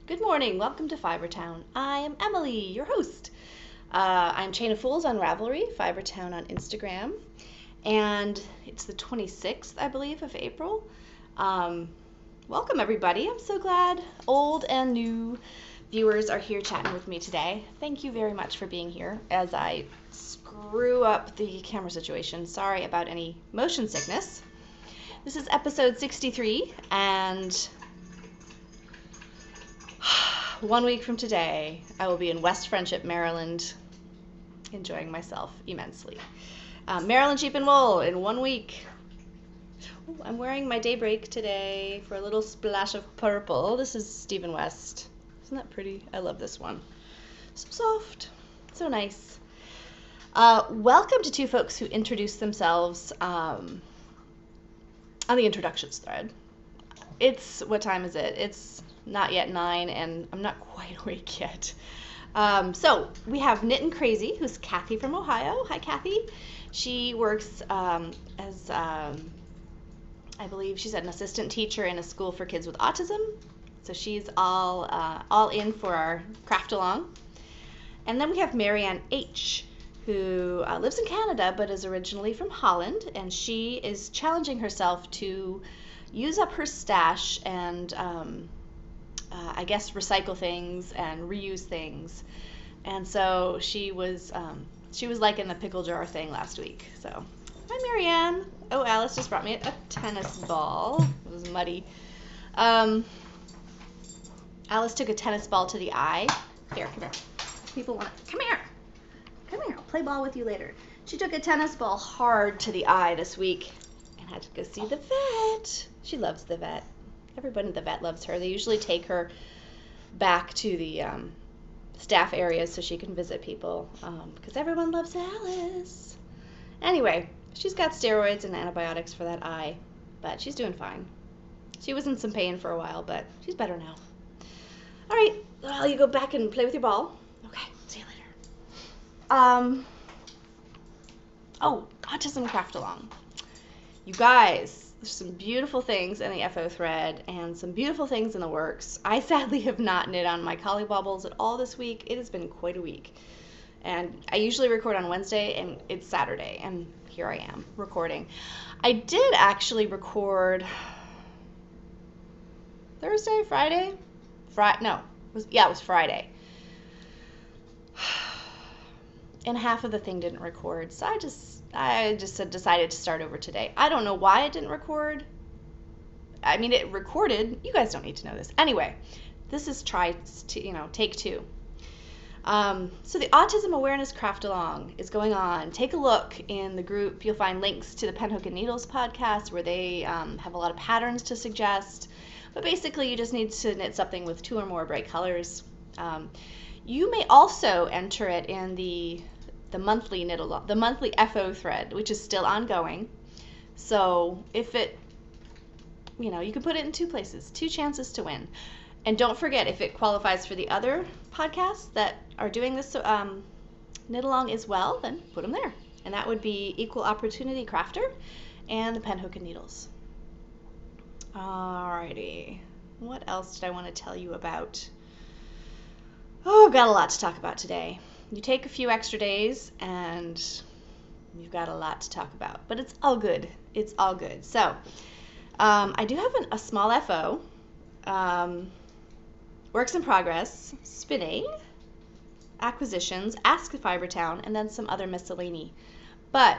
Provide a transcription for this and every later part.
Good morning. Welcome to Fibertown. I am Emily, your host. I'm Chain of Fools on Ravelry, Fibertown on Instagram, and it's the 26th, I believe, of April. Welcome, everybody. I'm so glad old and new viewers are here chatting with me today. Thank you very much for being here as I screw up the camera situation. Sorry about any motion sickness. This is episode 63, and 1 week from today, I will be in West Friendship, Maryland, enjoying myself immensely. Maryland Sheep and Wool in 1 week. Ooh, I'm wearing my Daybreak today for a little splash of purple. This is Stephen West. Isn't that pretty? I love this one. So soft, so nice. Welcome to two folks who introduced themselves on the introductions thread. What time is it? It's not yet 9, and I'm not quite awake yet. So we have Knit and Crazy, who's Kathy from Ohio. Hi, Kathy. She works as, I believe she's an assistant teacher in a school for kids with autism. So she's all in for our craft along. And then we have Marianne H., who lives in Canada but is originally from Holland, and she is challenging herself to use up her stash and I guess recycle things and reuse things. And so she was like in the pickle jar thing last week. So hi, Marianne. Oh, Alice just brought me a tennis ball. It was muddy. Alice took a tennis ball to the eye. Here, come here. People want it. Come here. I'll play ball with you later. She took a tennis ball hard to the eye this week and had to go see the vet. She loves the vet. Everybody at the vet loves her. They usually take her back to the staff areas so she can visit people because everyone loves Alice. Anyway, she's got steroids and antibiotics for that eye, but she's doing fine. She was in some pain for a while, but she's better now. All right, well, you go back and play with your ball. Okay, see you later. Oh, Autism Craft Along. You guys, there's some beautiful things in the FO thread and some beautiful things in the works. I sadly have not knit on my Collie Wobbles at all this week. It has been quite a week. And I usually record on Wednesday, and it's Saturday, and here I am recording. I did actually record Thursday, Friday? It was Friday. And half of the thing didn't record, so I just decided to start over today. I don't know why it didn't record. I mean, it recorded. You guys don't need to know this. Anyway, this is take 2. So the Autism Awareness Craft Along is going on. Take a look in the group. You'll find links to the Penhook and Needles podcast where they have a lot of patterns to suggest. But basically, you just need to knit something with 2 or more bright colors. You may also enter it in the monthly knit along, the monthly FO thread, which is still ongoing. So if it, you can put it in 2 places, 2 chances to win. And don't forget, if it qualifies for the other podcasts that are doing this knit along as well, then put them there. And that would be Equal Opportunity Crafter and the Penhook and Needles. Alrighty, what else did I want to tell you about? Oh, got a lot to talk about today. You take a few extra days and you've got a lot to talk about, but it's all good. It's all good. So I do have a small FO, works in progress, spinning, acquisitions, Ask Fibertown, and then some other miscellany. But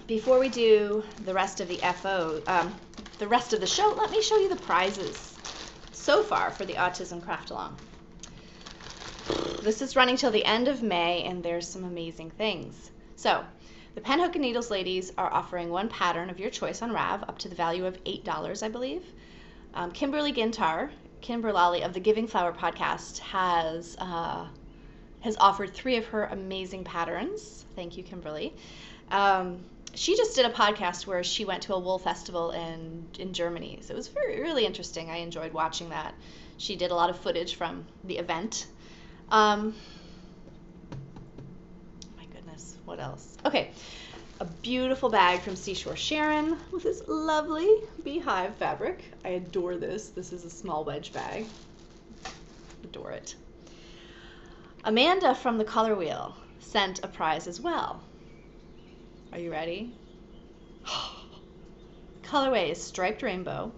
before we do the rest of the FO, the rest of the show, let me show you the prizes so far for the Autism Craft Along. This is running till the end of May, and there's some amazing things. So, the Penhook and Needles ladies are offering 1 pattern of your choice on Rav, up to the value of $8, I believe. Kimberly Gintar, Kimberlolly of the Giving Flower podcast, has offered 3 of her amazing patterns. Thank you, Kimberly. She just did a podcast where she went to a wool festival in Germany. So it was really interesting. I enjoyed watching that. She did a lot of footage from the event. My goodness, what else? Okay, a beautiful bag from Seashore Sharon with this lovely beehive fabric. I adore this. This is a small wedge bag. adore it. Amanda from the Color Wheel sent a prize as well. Are you ready? Colorway is striped rainbow.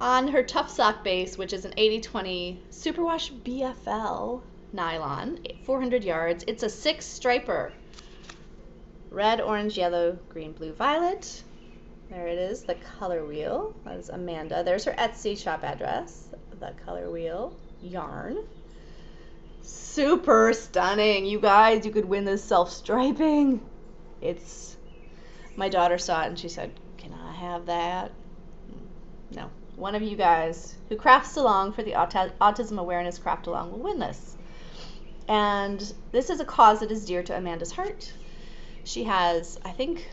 On her Tough Sock base, which is an 80/20 Superwash BFL nylon, 400 yards. It's a 6-striper. Red, orange, yellow, green, blue, violet. There it is, the Color Wheel. That is Amanda. There's her Etsy shop address. The Color Wheel yarn. Super stunning. You guys, you could win this self-striping. My daughter saw it and she said, "Can I have that?" No. One of you guys who crafts along for the Autism Awareness Craft Along will win this. And this is a cause that is dear to Amanda's heart. She has, I think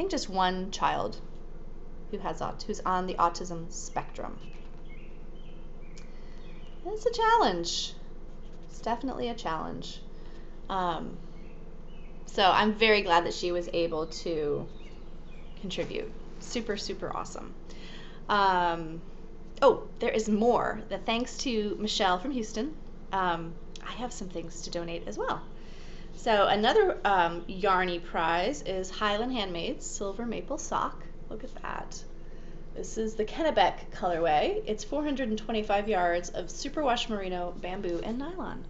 just one child who's on the autism spectrum. And it's a challenge. It's definitely a challenge. So I'm very glad that she was able to contribute. Super, super awesome. Oh, there is more. Thanks to Michelle from Houston. I have some things to donate as well. So another Yarny prize is Highland Handmaid's Silver Maple Sock. Look at that. This is the Kennebec colorway. It's 425 yards of superwash merino, bamboo, and nylon.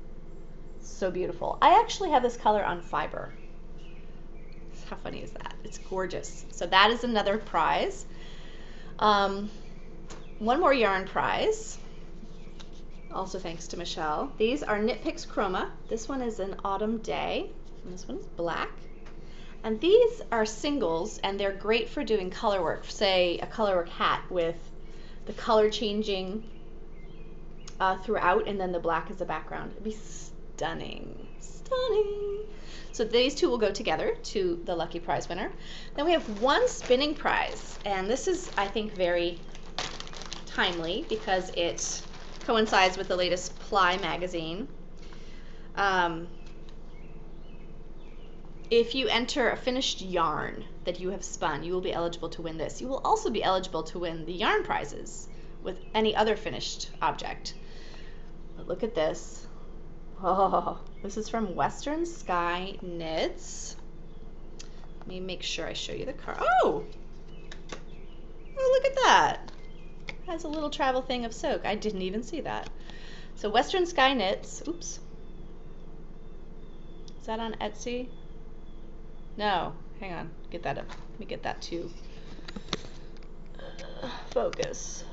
So beautiful. I actually have this color on fiber. How funny is that? It's gorgeous. So that is another prize. One more yarn prize, also thanks to Michelle. These are Knit Picks Chroma. This one is an Autumn Day, and this one is black. And these are singles, and they're great for doing color work. Say a color work hat with the color changing throughout, and then the black is the background. It'd be stunning, stunning. So these two will go together to the lucky prize winner. Then we have one spinning prize, and this is, I think, very timely because it coincides with the latest Ply magazine. If you enter a finished yarn that you have spun, you will be eligible to win this. You will also be eligible to win the yarn prizes with any other finished object. But look at this. Oh, this is from Western Sky Knits. Let me make sure I show you the card. Oh, look at that. It has a little travel thing of soak. I didn't even see that. So Western Sky Knits. Oops. Is that on Etsy? No. Hang on. Get that up. Let me get that too. Focus.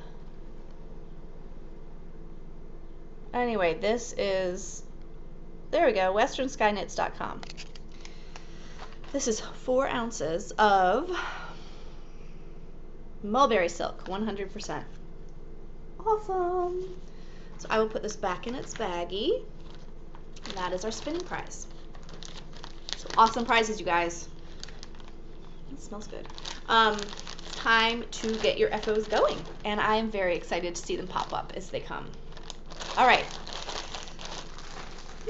Anyway, this is, there we go, westernskyKnits.com. This is 4 ounces of mulberry silk, 100%. Awesome. So I will put this back in its baggie. And that is our spinning prize. So awesome prizes, you guys. It smells good. Time to get your FOs going. And I am very excited to see them pop up as they come. All right.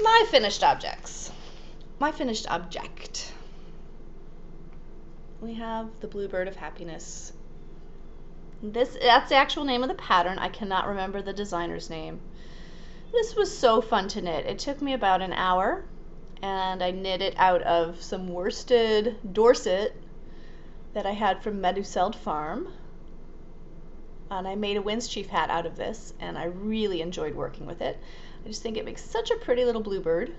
My finished objects. My finished object. We have the Bluebird of Happiness. That's the actual name of the pattern. I cannot remember the designer's name. This was so fun to knit. It took me about an hour, and I knit it out of some worsted Dorset that I had from Meduseld Farm. And I made a Windschief hat out of this, and I really enjoyed working with it. I just think it makes such a pretty little bluebird.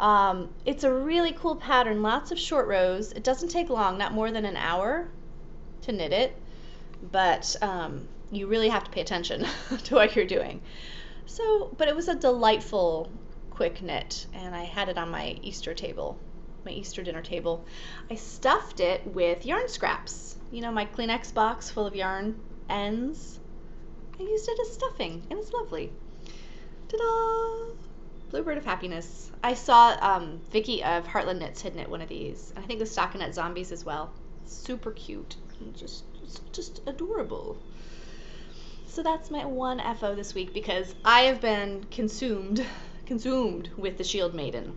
It's a really cool pattern, lots of short rows. It doesn't take long, not more than an hour to knit it, but you really have to pay attention to what you're doing. So, but it was a delightful quick knit, and I had it on my Easter table, my Easter dinner table. I stuffed it with yarn scraps. You know, my Kleenex box full of yarn ends. I used it as stuffing, and it's lovely. Ta-da! Bluebird of Happiness. I saw Vicky of Heartland Knits had knit one of these, and I think the Stockinette Zombies as well. Super cute, and just adorable. So that's my one FO this week because I have been consumed with the Shield Maiden.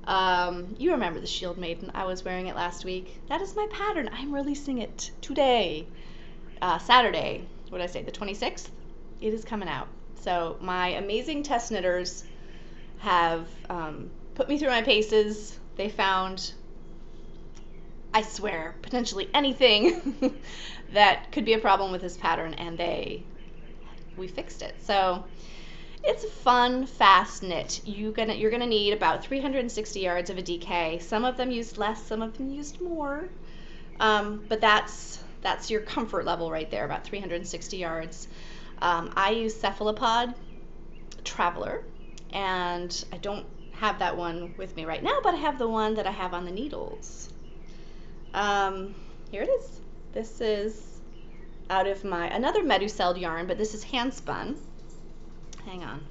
You remember the Shield Maiden. I was wearing it last week. That is my pattern. I'm releasing it today, Saturday. what did I say, the 26th, it is coming out. So my amazing test knitters have put me through my paces. They found, I swear, potentially anything that could be a problem with this pattern, and we fixed it. So it's a fun, fast knit. You're gonna need about 360 yards of a DK. Some of them used less, some of them used more, but that's your comfort level right there, about 360 yards. I use Cephalopod Traveler, and I don't have that one with me right now, but I have the one that I have on the needles. Here it is. This is out of another Meduseld yarn, but this is hand spun. Hang on.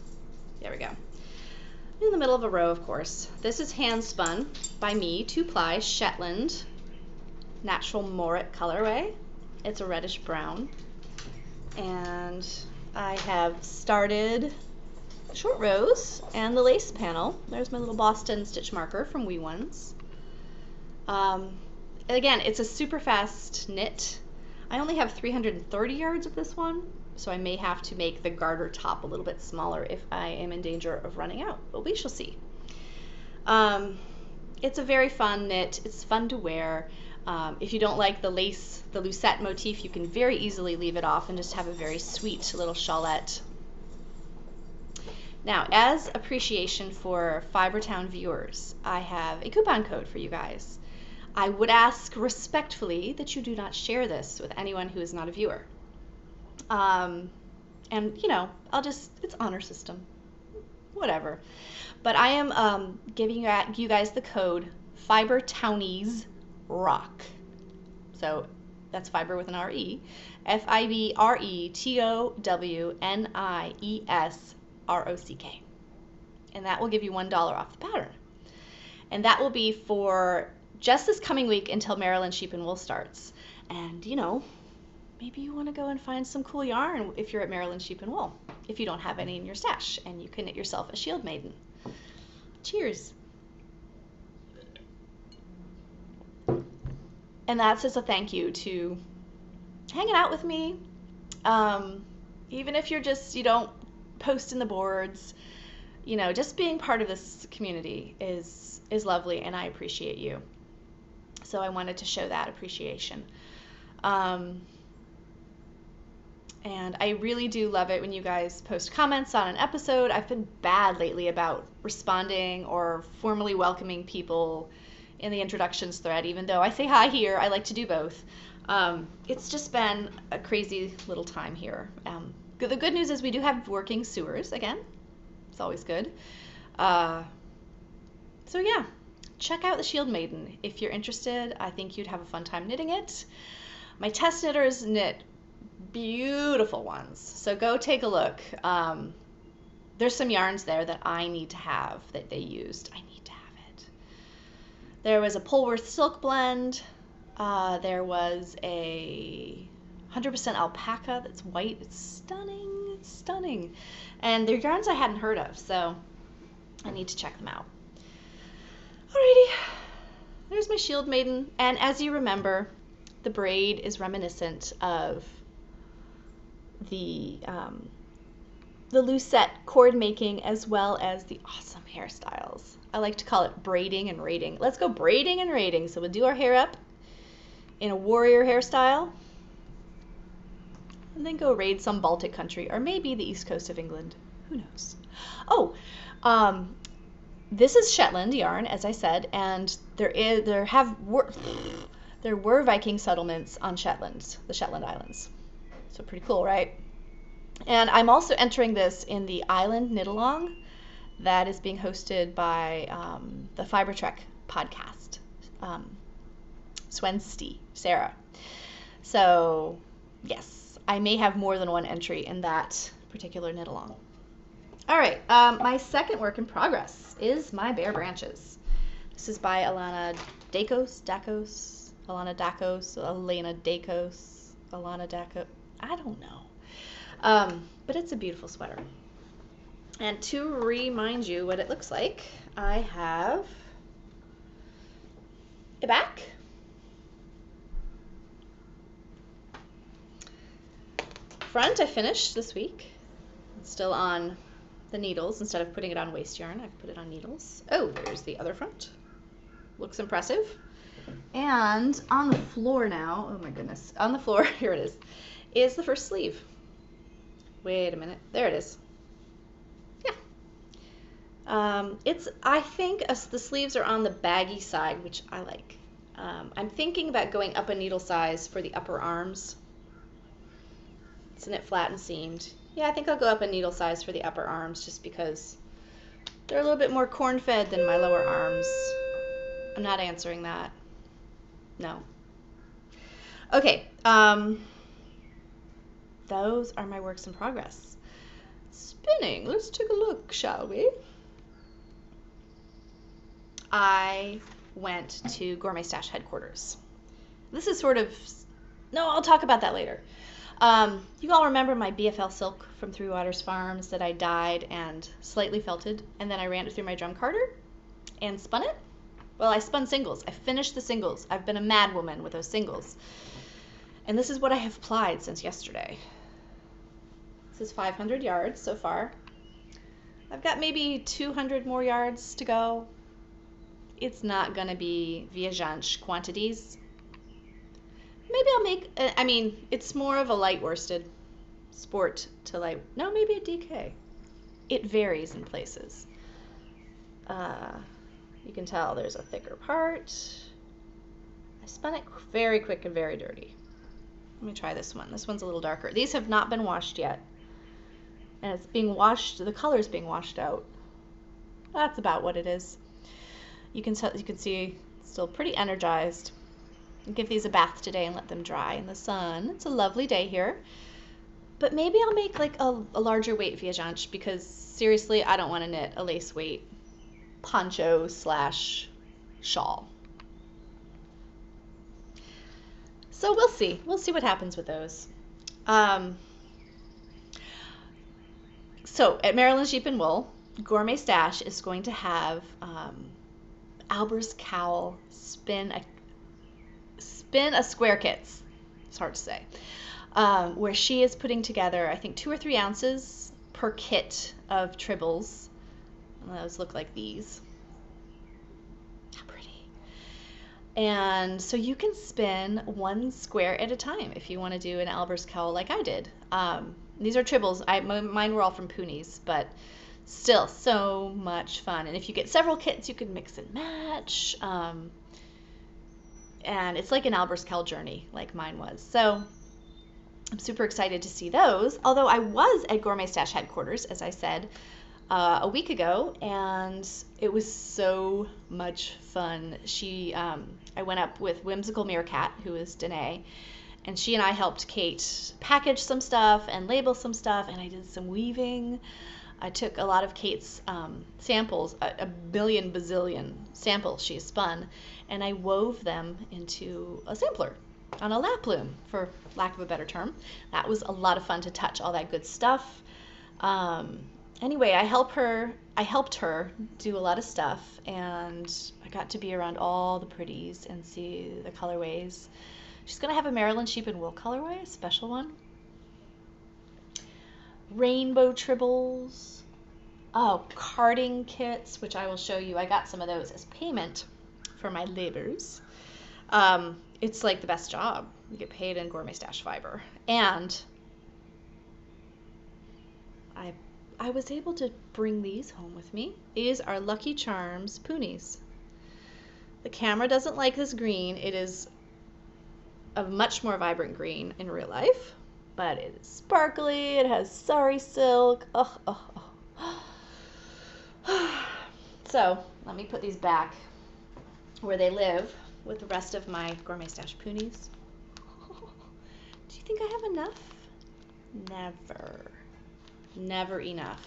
There we go. In the middle of a row, of course. This is hand spun by me, 2-ply Shetland Natural Morit colorway. It's a reddish brown. And I have started short rows and the lace panel. There's my little Boston stitch marker from Wee Ones. Again, it's a super fast knit. I only have 330 yards of this one, so I may have to make the garter top a little bit smaller if I am in danger of running out, but we shall see. It's a very fun knit. It's fun to wear. If you don't like the lace, the lucette motif, you can very easily leave it off and just have a very sweet little shawlette. Now, as appreciation for Fibertown viewers, I have a coupon code for you guys. I would ask respectfully that you do not share this with anyone who is not a viewer. And, you know, it's honor system, whatever. But I am giving you guys the code FiberTownies Rock. So that's fiber with an R-E. FiberTowniesRock. And that will give you $1 off the pattern. And that will be for just this coming week until Maryland Sheep and Wool starts. And, you know, maybe you want to go and find some cool yarn if you're at Maryland Sheep and Wool, if you don't have any in your stash, and you can knit yourself a Shield Maiden. Cheers. And that's as a thank you to hanging out with me. Even if you don't post in the boards, you know, just being part of this community is lovely, and I appreciate you. So I wanted to show that appreciation. And I really do love it when you guys post comments on an episode. I've been bad lately about responding or formally welcoming people in the introductions thread, even though I say hi here. I like to do both. It's just been a crazy little time here. The good news is we do have working sewers again. It's always good. So yeah, check out the Shield Maiden if you're interested. I think you'd have a fun time knitting it. My test knitters knit beautiful ones, so go take a look. There's some yarns there that I need to have that they used. I need to have it. There was a Polworth silk blend. There was a 100% alpaca that's white. It's stunning. It's stunning. And they're yarns I hadn't heard of, so I need to check them out. Alrighty, there's my Shield Maiden. And as you remember, the braid is reminiscent of the lucette cord making, as well as the awesome hairstyles. I like to call it braiding and raiding. Let's go braiding and raiding. So we'll do our hair up in a warrior hairstyle, and then go raid some Baltic country, or maybe the east coast of England. Who knows? Oh, this is Shetland yarn, as I said, and there were Viking settlements on Shetland, the Shetland Islands. So pretty cool, right? And I'm also entering this in the Island Knit Along that is being hosted by the Fiber Trek podcast, Swensti, Sarah. So yes, I may have more than one entry in that particular knit along. All right, my second work in progress is my Bare Branches. This is by Elena Dakos, Elena Dakos, I don't know. But it's a beautiful sweater. And to remind you what it looks like, I have a back, front I finished this week. It's still on the needles. Instead of putting it on waste yarn, I've put it on needles. Oh, there's the other front. Looks impressive. And on the floor now, oh my goodness, on the floor, here it is the first sleeve. Wait a minute, there it is. Yeah. I think the sleeves are on the baggy side, which I like. I'm thinking about going up a needle size for the upper arms. It's knit flat and seamed. Yeah, I think I'll go up a needle size for the upper arms just because they're a little bit more corn-fed than my lower arms. I'm not answering that. No. Okay, those are my works in progress. Spinning, let's take a look, shall we? I went to Gourmet Stash headquarters. This is sort of, no, I'll talk about that later. You all remember my BFL silk from Three Waters Farms that I dyed and slightly felted, and then I ran it through my drum carder and spun it? Well, I spun singles. I finished the singles. I've been a mad woman with those singles. And this is what I have plied since yesterday. This is 500 yards so far. I've got maybe 200 more yards to go. It's not going to be Viajance quantities. Maybe I'll make, it's more of a light worsted sport to light, no, maybe a DK. It varies in places. You can tell there's a thicker part. I spun it very quick and very dirty. Let me try this one. This one's a little darker. These have not been washed yet. And it's being washed, the color's being washed out. That's about what it is. You can see it's still pretty energized. I'll give these a bath today and let them dry in the sun. It's a lovely day here. But maybe I'll make like a larger weight Viajance because seriously, I don't want to knit a lace weight poncho / shawl. So we'll see. We'll see what happens with those. So at Maryland Sheep and Wool, Gourmet Stash is going to have Alber's Cowl spin a square kits. It's hard to say. Where she is putting together, I think, 2 or 3 ounces per kit of tribbles. And those look like these. How pretty. And so you can spin 1 square at a time if you want to do an Alber's Cowl like I did. These are tribbles. Mine were all from Poonies, but still so much fun. And if you get several kits, you can mix and match. And it's like an Alber's Cowl journey, like mine was. So I'm super excited to see those. Although I was at Gourmet Stash headquarters, as I said, a week ago, and it was so much fun. I went up with Whimsical Meerkat, who is Danae, and she and I helped Kate package some stuff and label some stuff, and I did some weaving. I took a lot of Kate's samples, a billion bazillion samples she spun, and I wove them into a sampler on a lap loom, for lack of a better term. That was a lot of fun to touch all that good stuff. Anyway, I helped her do a lot of stuff, and I got to be around all the pretties and see the colorways. She's going to have a Maryland Sheep and Wool colorway, a special one. Rainbow tribbles. Oh, carding kits, which I will show you. I got some of those as payment for my labors. It's like the best job. You get paid in Gourmet Stash fiber. And I was able to bring these home with me. These are Lucky Charms Poonies. The camera doesn't like this green. It is a much more vibrant green in real life, but it is sparkly. It has sari silk. So let me put these back where they live with the rest of my Gourmet Stash Poonies. Do you think I have enough? Never enough.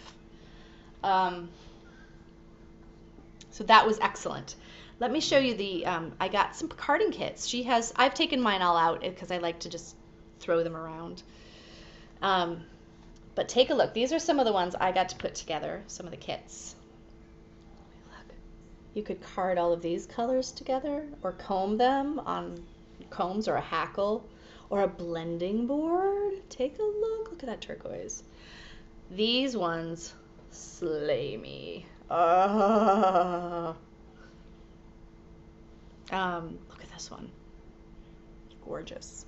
So that was excellent. Let me show you the, I got some carding kits. I've taken mine all out because I like to just throw them around. But take a look. These are some of the ones I got to put together, some of the kits. Look, you could card all of these colors together or comb them on combs or a hackle, or a blending board. Take a look. Look at that turquoise. These ones slay me. Look at this one. Gorgeous.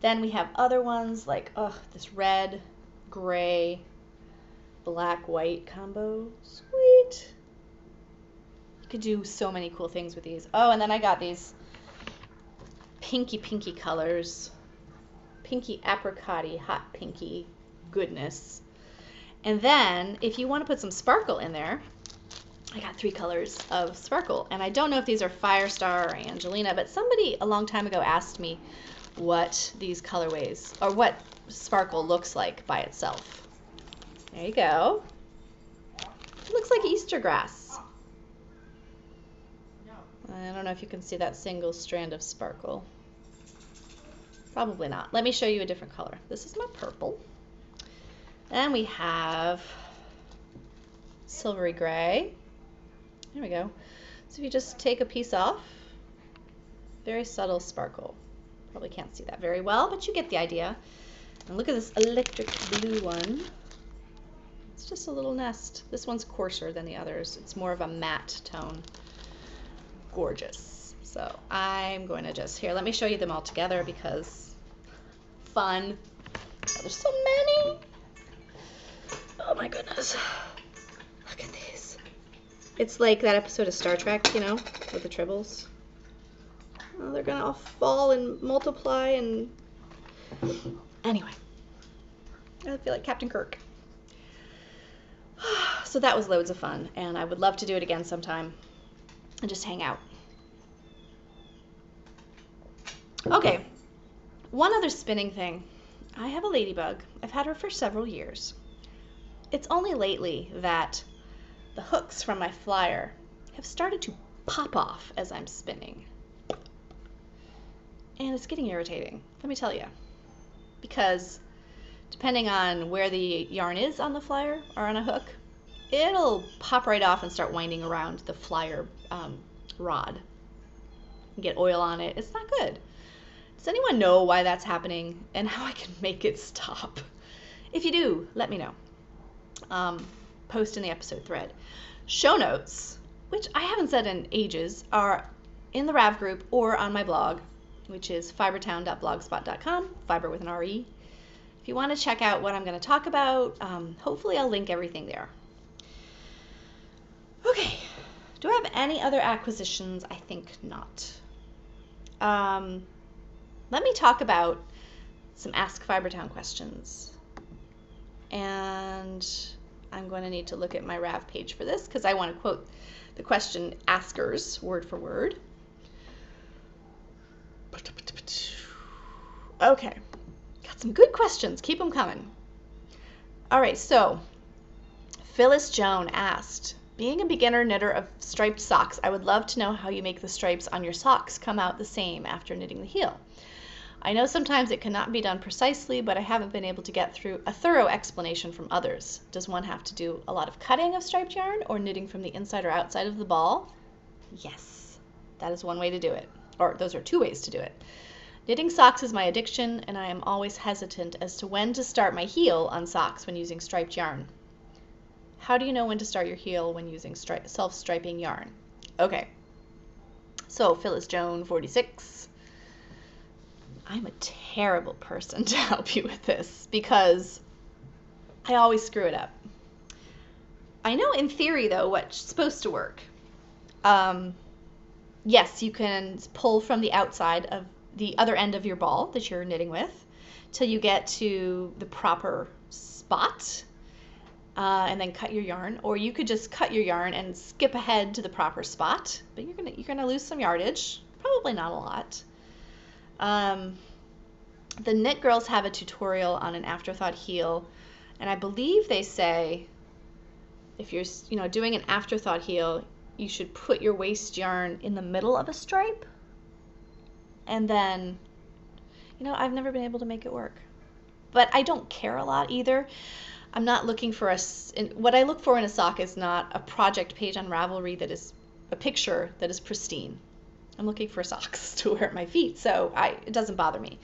Then we have other ones like, this red, gray, black, white combo. Sweet. You could do so many cool things with these. Oh, and then I got these pinky colors. Pinky apricot-y, hot pinky goodness. And then if you want to put some sparkle in there, I got 3 colors of sparkle. And I don't know if these are Firestar or Angelina, but somebody a long time ago asked me what these colorways, or what sparkle looks like by itself. There you go. It looks like Easter grass. I don't know if you can see that single strand of sparkle. Probably not. Let me show you a different color. This is my purple. Then we have silvery gray. There we go. So if you just take a piece off, very subtle sparkle. Probably can't see that very well, but you get the idea. And look at this electric blue one. It's just a little nest. This one's coarser than the others. It's more of a matte tone. Gorgeous. So I'm going to just, here, let me show you them all together because fun. Oh, there's so many. Oh my goodness. Look at these. It's like that episode of Star Trek, you know, with the tribbles. Oh, they're gonna all fall and multiply and... Anyway. I feel like Captain Kirk. So that was loads of fun, and I would love to do it again sometime and just hang out. Okay, one other spinning thing. I have a ladybug. I've had her for several years. It's only lately that the hooks from my flyer have started to pop off as I'm spinning. And it's getting irritating, let me tell you. Because depending on where the yarn is on the flyer or on a hook, it'll pop right off and start winding around the flyer rod. And get oil on it. It's not good. Does anyone know why that's happening and how I can make it stop? If you do, let me know. Post in the episode thread. Show notes, which I haven't said in ages, are in the Rav group or on my blog, which is fibertown.blogspot.com, fiber with an R-E. If you want to check out what I'm going to talk about, hopefully I'll link everything there. Okay, do I have any other acquisitions? I think not. Let me talk about some Ask Fibertown questions. And I'm going to need to look at my Rav page for this because I want to quote the question askers word for word. Okay, got some good questions. Keep them coming. All right, so Phyllis Joan asked, being a beginner knitter of striped socks, I would love to know how you make the stripes on your socks come out the same after knitting the heel. I know sometimes it cannot be done precisely, but I haven't been able to get through a thorough explanation from others. Does one have to do a lot of cutting of striped yarn or knitting from the inside or outside of the ball? Yes, that is one way to do it. Or those are 2 ways to do it. Knitting socks is my addiction, and I am always hesitant as to when to start my heel on socks when using striped yarn. How do you know when to start your heel when using self-striping yarn? Okay, so Phyllis Joan, 46. I'm a terrible person to help you with this because I always screw it up. I know in theory, though, what's supposed to work. Yes, you can pull from the outside of the other end of your ball that you're knitting with till you get to the proper spot and then cut your yarn. Or you could just cut your yarn and skip ahead to the proper spot, but you're gonna lose some yardage, probably not a lot. The Knit Girls have a tutorial on an afterthought heel, and I believe they say if you're doing an afterthought heel, you should put your waste yarn in the middle of a stripe, and then, I've never been able to make it work. But I don't care a lot either. I'm not looking for what I look for in a sock is not a project page on Ravelry that is a picture that is pristine. I'm looking for socks to wear at my feet, so it doesn't bother me.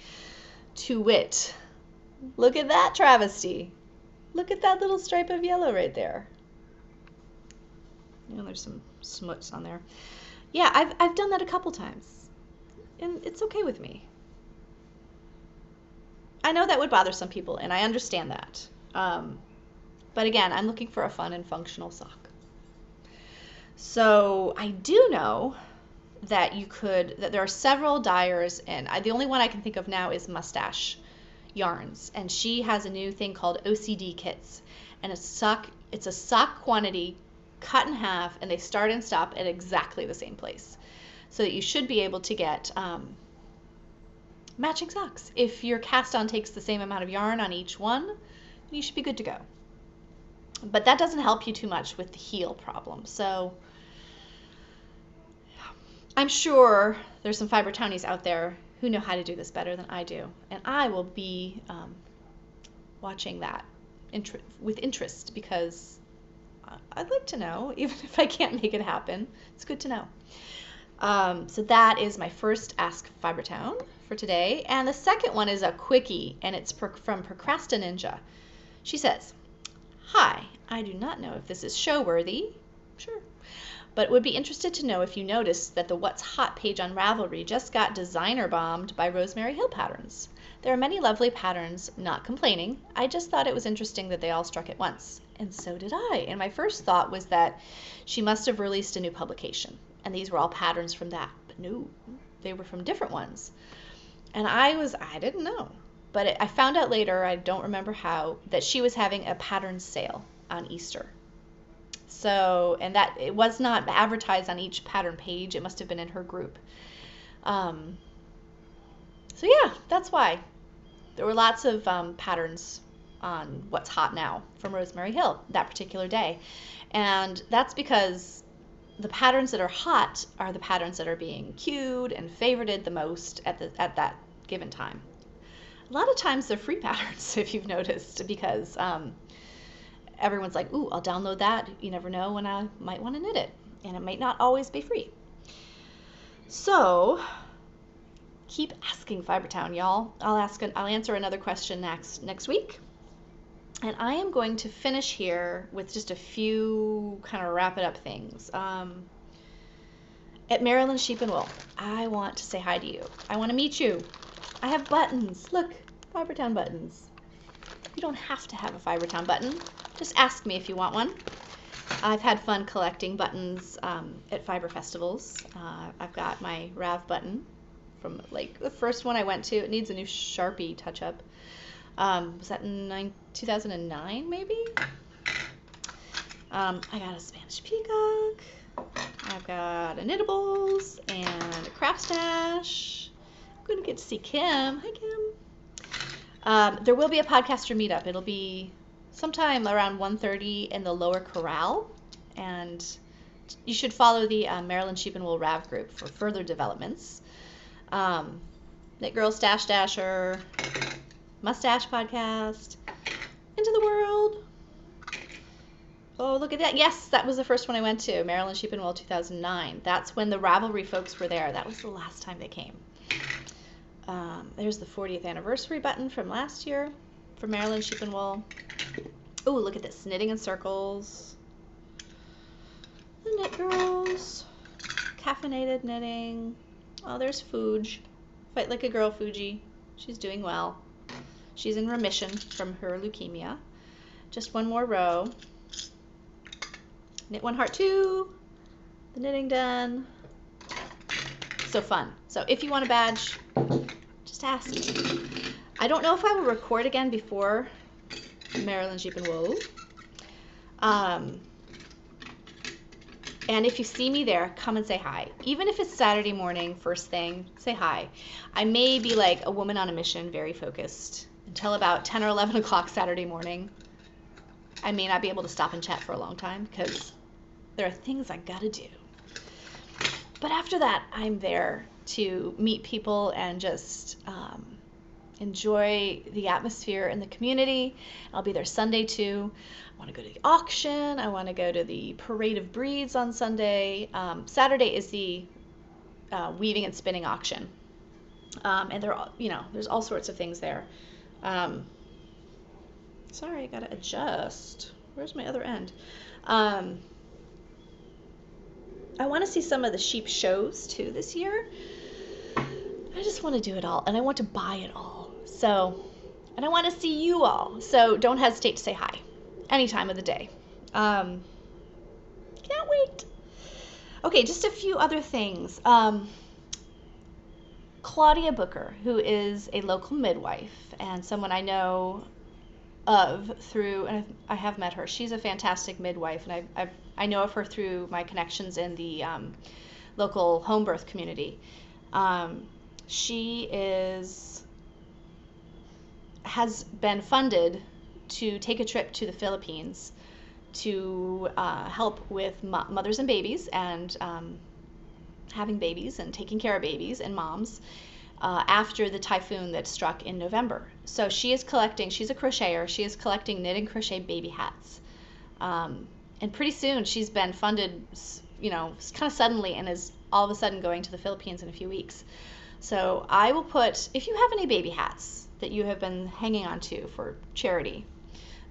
To wit, look at that travesty. Look at that little stripe of yellow right there. There's some smuts on there. Yeah, I've done that a couple times, and it's okay with me. I know that would bother some people, and I understand that. But again, I'm looking for a fun and functional sock. So I do know that that there are several dyers, and the only one I can think of now is Mustache Yarns, and she has a new thing called OCD kits, and it's a sock quantity cut in half, and they start and stop at exactly the same place, so that you should be able to get matching socks. If your cast on takes the same amount of yarn on each one, you should be good to go. But that doesn't help you too much with the heel problem. So I'm sure there's some fiber townies out there who know how to do this better than I do, and I will be watching that with interest, because I'd like to know, even if I can't make it happen. It's good to know. So that is my first Ask Fibertown for today, and the second one is a quickie, and it's from Procrastininja. She says, "Hi, I do not know if this is show worthy, sure, but would be interested to know if you noticed that the What's Hot page on Ravelry just got designer bombed by Rosemary Hill Patterns. There are many lovely patterns, not complaining. I just thought it was interesting that they all struck at once." And so did I. And my first thought was that she must have released a new publication, and these were all patterns from that. But no, they were from different ones. And I didn't know. But I found out later, I don't remember how, that she was having a pattern sale on Easter. So, and that it was not advertised on each pattern page. It must have been in her group. So yeah, that's why. There were lots of patterns on What's Hot Now from Rosemary Hill that particular day. And that's because the patterns that are hot are the patterns that are being queued and favorited the most at that given time. A lot of times they're free patterns, if you've noticed, because everyone's like, ooh, I'll download that. You never know when I might want to knit it, and it might not always be free. So keep asking, Fibertown, y'all. I'll answer another question next week. And I am going to finish here with just a few kind of wrap it up things. At Maryland Sheep and Wool, I want to say hi to you. I want to meet you. I have buttons. Look, Fibertown buttons. You don't have to have a Fibertown button. Just ask me if you want one. I've had fun collecting buttons at fiber festivals. I've got my Rav button from like the first one I went to. It needs a new Sharpie touch-up. Was that in 2009 maybe? I got a Spanish Peacock. I've got a Knittables and a Craft Stash. I'm going to get to see Kim. Hi, Kim. There will be a podcaster meetup. It'll be sometime around 1:30 in the Lower Corral, and you should follow the Maryland Sheep and Wool Rav group for further developments. Knit Girl Stash Dasher, Mustache Podcast, Into the World. Oh, look at that. Yes, that was the first one I went to, Maryland Sheep and Wool 2009. That's when the Ravelry folks were there. That was the last time they came. There's the 40th anniversary button from last year for Maryland Sheep and Wool. Oh, look at this. Knitting in Circles. The Knit Girls. Caffeinated Knitting. Oh, there's Fuji. Fight Like a Girl Fuji. She's doing well. She's in remission from her leukemia. Just one more row. Knit One Heart 2. The knitting done. So fun. So if you want a badge, just ask. I don't know if I will record again before Maryland Sheep and Wool. And if you see me there, come and say hi. Even if it's Saturday morning, first thing, say hi. I may be like a woman on a mission, very focused, until about 10 or 11 o'clock Saturday morning. I may not be able to stop and chat for a long time because there are things I gotta do. But after that, I'm there to meet people and just enjoy the atmosphere in the community. I'll be there Sunday too. I want to go to the auction. I want to go to the Parade of Breeds on Sunday. Saturday is the weaving and spinning auction. And there's all sorts of things there. Sorry, I gotta adjust. Where's my other end? I want to see some of the sheep shows too this year. I just want to do it all, and I want to buy it all. So, and I want to see you all. So don't hesitate to say hi any time of the day. Can't wait. Okay, just a few other things. Claudia Booker, who is a local midwife and someone I know of through, and I have met her. She's a fantastic midwife, and I know of her through my connections in the local home birth community. She has been funded to take a trip to the Philippines to help with mothers and babies and having babies and taking care of babies and moms after the typhoon that struck in November. So she's a crocheter, she is collecting knit and crochet baby hats. And pretty soon she's been funded, kind of suddenly, and is all of a sudden going to the Philippines in a few weeks. So I will put, if you have any baby hats that you have been hanging on to for charity,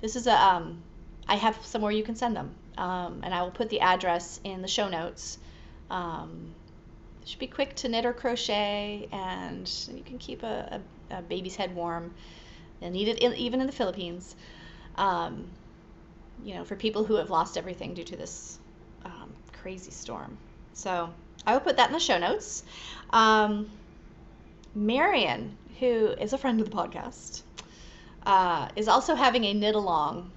this is I have somewhere you can send them. And I will put the address in the show notes. It should be quick to knit or crochet, and you can keep a baby's head warm. They'll need it even in the Philippines. For people who have lost everything due to this crazy storm. So I will put that in the show notes. Marion, who is a friend of the podcast, is also having a knit-along.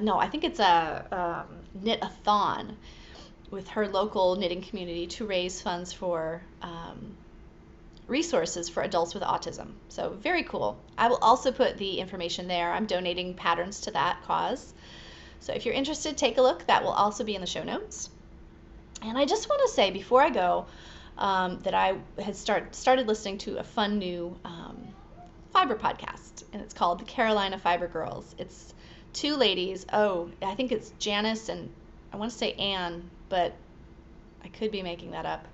No, I think it's a knit-a-thon with her local knitting community to raise funds for resources for adults with autism. So very cool. I will also put the information there. I'm donating patterns to that cause. So if you're interested, take a look. That will also be in the show notes. And I just want to say before I go that I had started listening to a fun new fiber podcast, and it's called the Carolina Fiber Girls. It's two ladies. Oh, I think it's Janice and I want to say Anne, but I could be making that up.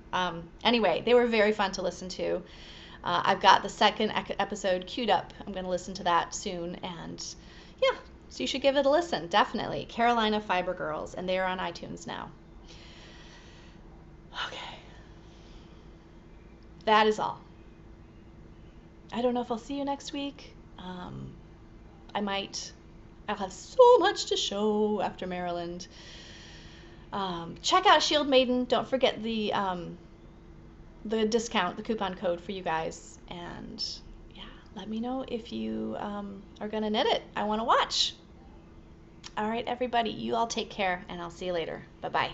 Anyway, they were very fun to listen to. I've got the second episode queued up. I'm going to listen to that soon, and yeah, so you should give it a listen, definitely. Carolina Fiber Girls, and they're on iTunes now. Okay. That is all. I don't know if I'll see you next week. I might. I'll have so much to show after Maryland. Check out Shield Maiden. Don't forget the discount, the coupon code for you guys. And yeah, let me know if you are going to knit it. I want to watch. All right, everybody, you all take care, and I'll see you later. Bye-bye.